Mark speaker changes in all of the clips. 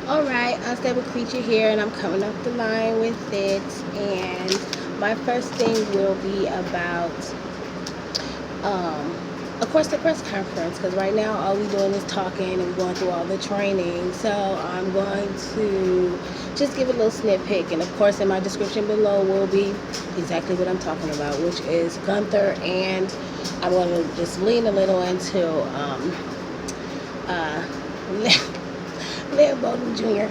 Speaker 1: Alright, unstable creature here, and I'm coming up the line with it. And my first thing will be about, of course, the press conference, because right now all we're doing is talking and we're going through all the training. So I'm going to just give a little snippet, and of course in my description below will be exactly what I'm talking about, which is Guenther, and I'm going to just lean a little into Lynn Bowden Jr.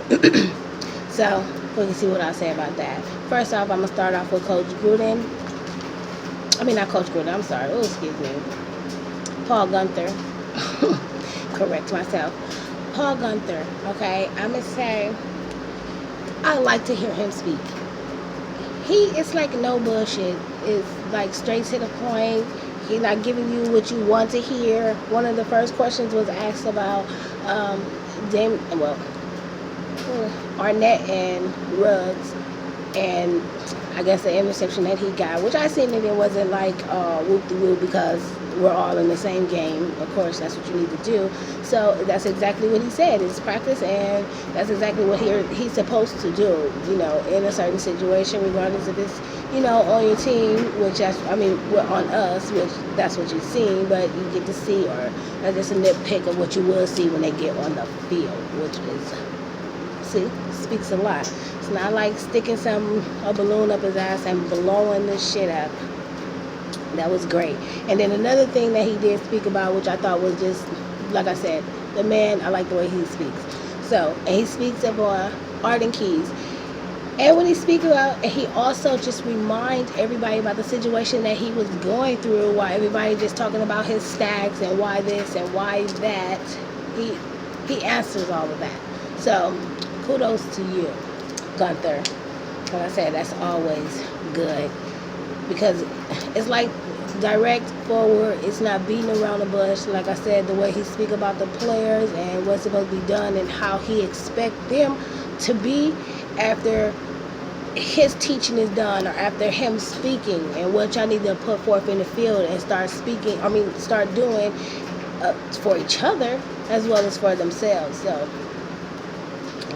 Speaker 1: So we can see what I'll say about that. First off, I'm going to start off with Coach Gruden. I mean, not Coach Gruden, I'm sorry. Oh, excuse me. Paul Guenther. Correct myself. Paul Guenther, okay? I'm going to say, I like to hear him speak. It's like no bullshit. It's like straight to the point. He's not giving you what you want to hear. One of the first questions was asked about Arnett and Ruggs, and I guess the interception that he got, which I seen it wasn't like whoop-de-whoop, because we're all in the same game. Of course, that's what you need to do. So that's exactly what he said. It's practice, and that's exactly what he's supposed to do, in a certain situation, regardless if it's, on your team, which we're on us, which that's what you've seen, but you get to see, or that's just a nitpick of what you will see when they get on the field, which is, speaks a lot. It's not like sticking a balloon up his ass and blowing the shit up. That was great. And then another thing that he did speak about, which I thought was just, like I said, the man, I like the way he speaks. So, and he speaks of Arden Keys. And when he speaks about, and he also just reminds everybody about the situation that he was going through, why everybody just talking about his stacks and why this and why that. He answers all of that. So, kudos to you, Guenther. Like I said, that's always good, because it's like direct forward. It's not beating around the bush. Like I said, the way he speak about the players and what's supposed to be done and how he expect them to be after his teaching is done, or after him speaking, and what y'all need to put forth in the field and start doing for each other as well as for themselves. So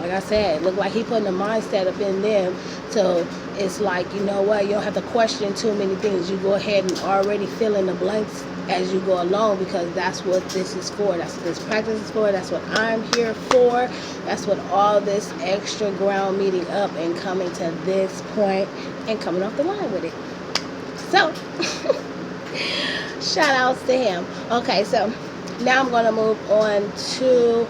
Speaker 1: like I said, look like he putting a mindset up in them. So it's like, you know what, you don't have to question too many things. You go ahead and already fill in the blanks as you go along, because that's what this is for. That's what this practice is for. That's what I'm here for. That's what all this extra ground meeting up and coming to this point and coming off the line with it. So, shout outs to him. Okay, so now I'm going to move on to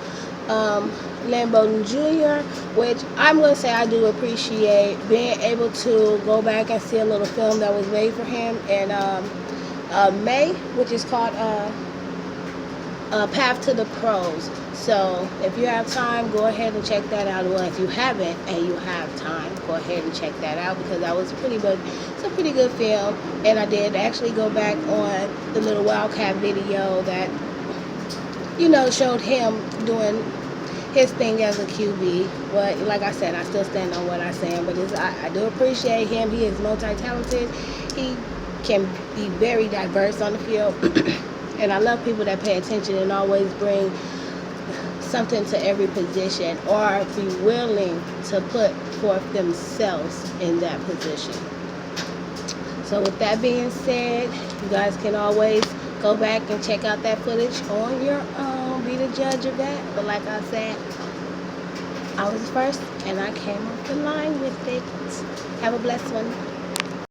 Speaker 1: Lynn Bowden Jr., which I'm going to say I do appreciate being able to go back and see a little film that was made for him in May, which is called Path to the Pros. So if you have time, go ahead and check that out. Well, if you haven't and you have time, go ahead and check that out, because that was pretty good. It's a pretty good film, and I did actually go back on the little Wildcat video that showed him doing his thing as a QB. But like I said, I still stand on what I'm saying. But I do appreciate him. He is multi-talented. He can be very diverse on the field. And I love people that pay attention and always bring something to every position, or be willing to put forth themselves in that position. So with that being said, you guys can always go back and check out that footage on your own. Be the judge of that. But like I said, I was first and I came off the line with it. Have a blessed one.